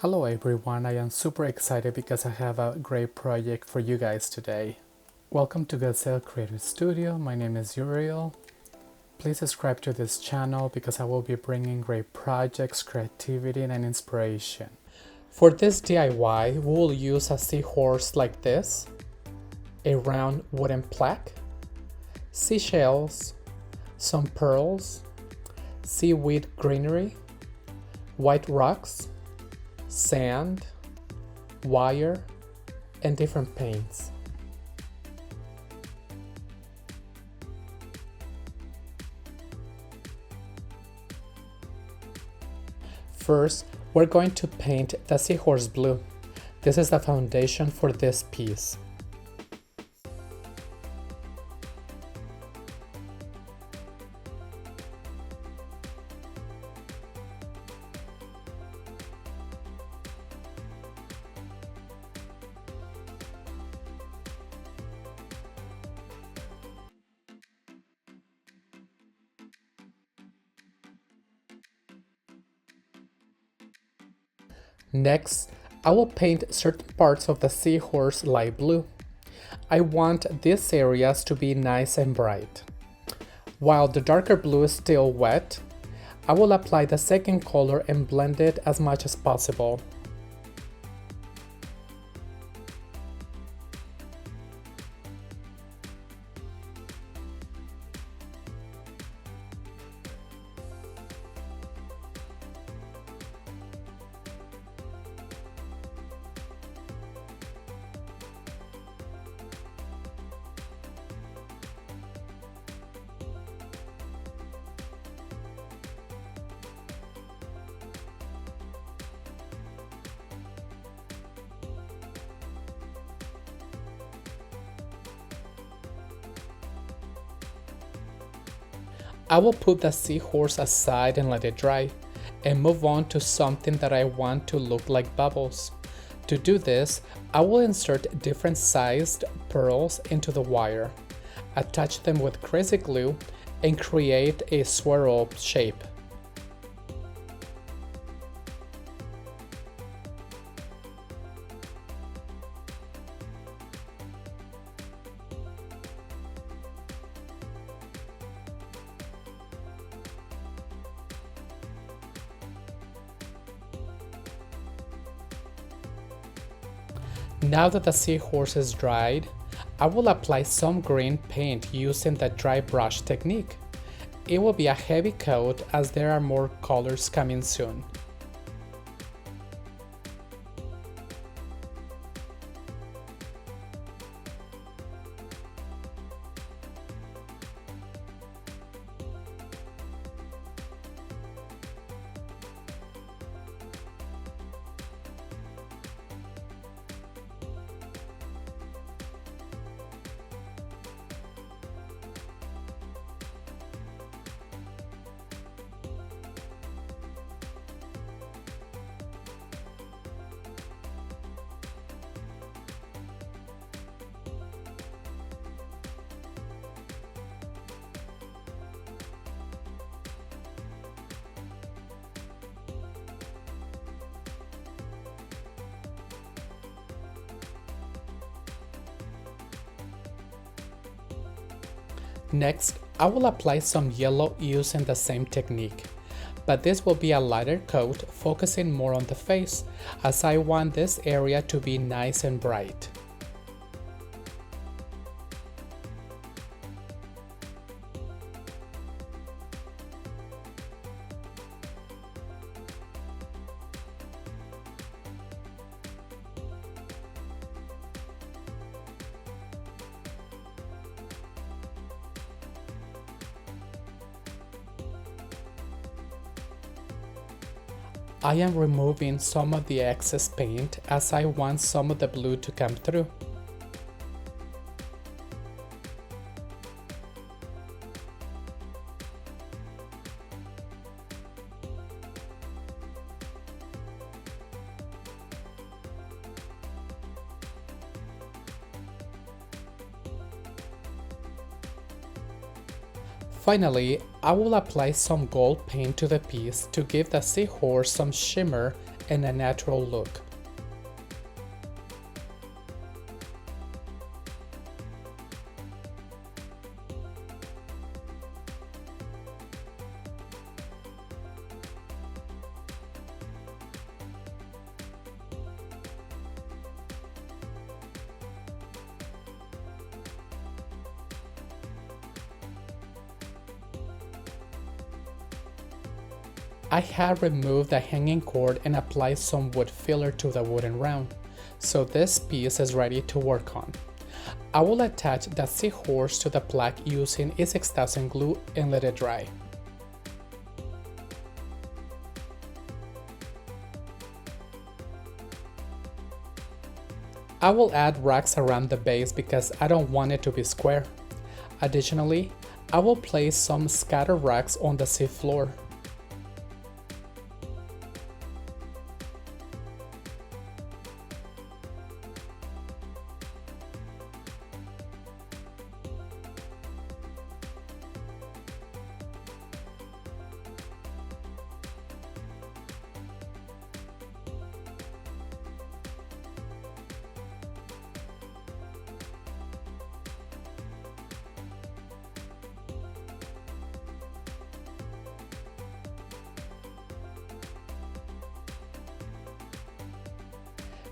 Hello everyone, I am super excited because I have a great project for you guys today. Welcome to Gazelle Creative Studio, my name is Uriel. Please subscribe to this channel because I will be bringing great projects, creativity and inspiration. For this DIY, we will use a seahorse like this, a round wooden plaque, seashells, some pearls, seaweed greenery, white rocks, sand, wire, and different paints. First, we're going to paint the seahorse blue. This is the foundation for this piece. Next, I will paint certain parts of the seahorse light blue. I want these areas to be nice and bright. While the darker blue is still wet, I will apply the second color and blend it as much as possible. I will put the seahorse aside and let it dry, and move on to something that I want to look like bubbles. To do this, I will insert different sized pearls into the wire, attach them with crazy glue, and create a swirl shape. Now that the seahorse is dried, I will apply some green paint using the dry brush technique. It will be a heavy coat as there are more colors coming soon. Next, I will apply some yellow using the same technique, but this will be a lighter coat focusing more on the face, as I want this area to be nice and bright. I am removing some of the excess paint as I want some of the blue to come through. Finally, I will apply some gold paint to the piece to give the seahorse some shimmer and a natural look. I have removed the hanging cord and applied some wood filler to the wooden round, so this piece is ready to work on. I will attach the seahorse to the plaque using E6000 glue and let it dry. I will add racks around the base because I don't want it to be square. Additionally, I will place some scatter racks on the sea floor.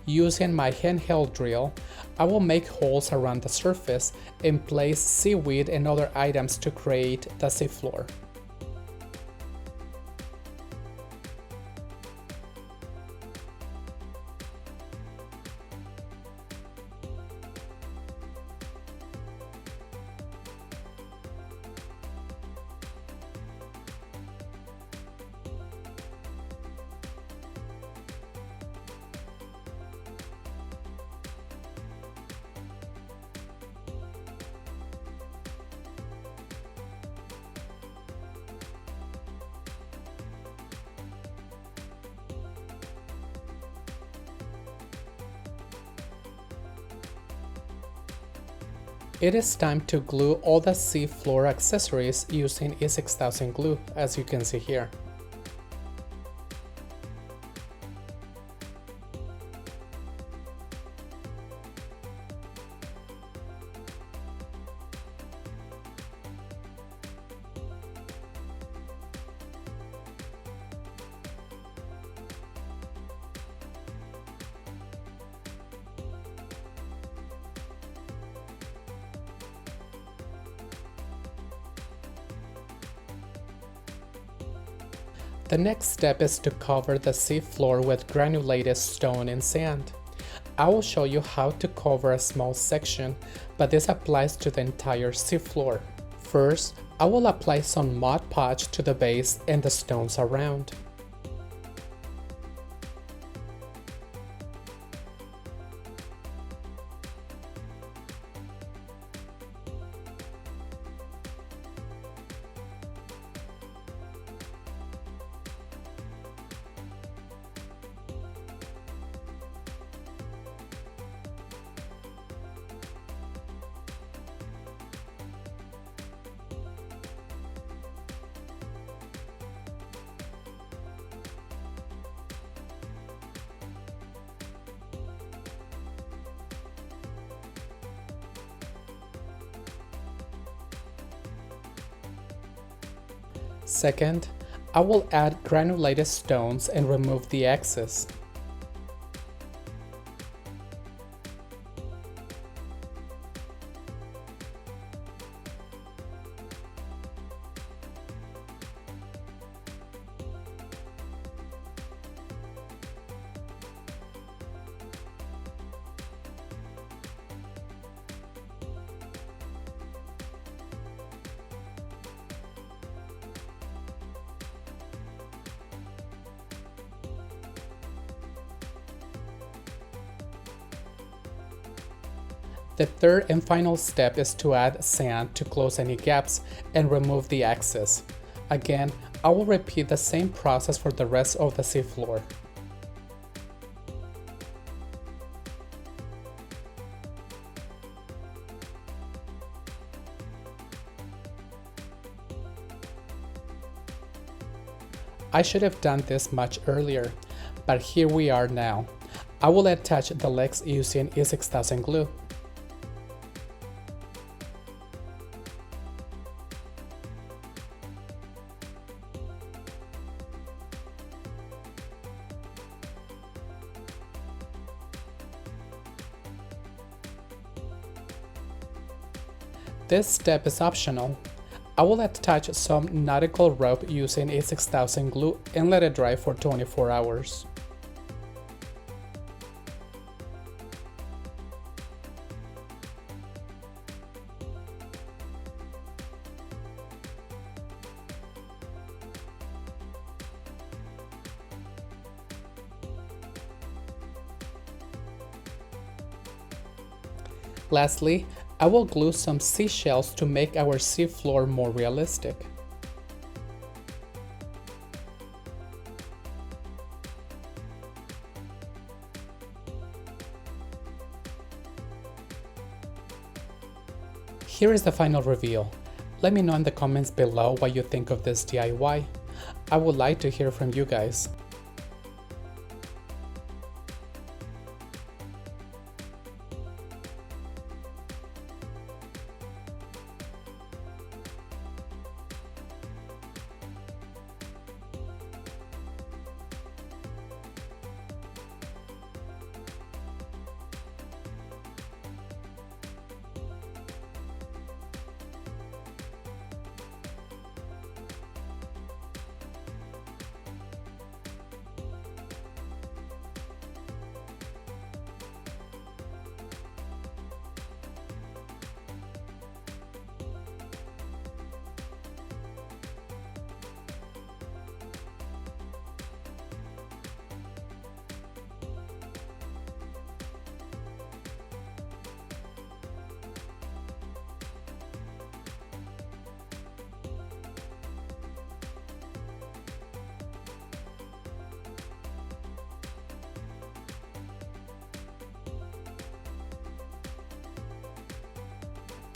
Using my handheld drill, I will make holes around the surface and place seaweed and other items to create the seafloor. It is time to glue all the sea floor accessories using E6000 glue, as you can see here. The next step is to cover the sea floor with granulated stone and sand. I will show you how to cover a small section, but this applies to the entire sea floor. First, I will apply some Mod Podge to the base and the stones around. Second, I will add granulated stones and remove the excess. The third and final step is to add sand to close any gaps and remove the excess. Again, I will repeat the same process for the rest of the seafloor. I should have done this much earlier, but here we are now. I will attach the legs using E6000 glue. This step is optional. I will attach some nautical rope using E6000 glue and let it dry for 24 hours. Lastly, I will glue some seashells to make our seafloor more realistic. Here is the final reveal. Let me know in the comments below what you think of this DIY. I would like to hear from you guys.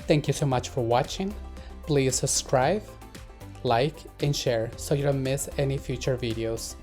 Thank you so much for watching. Please subscribe, like, and share so you don't miss any future videos.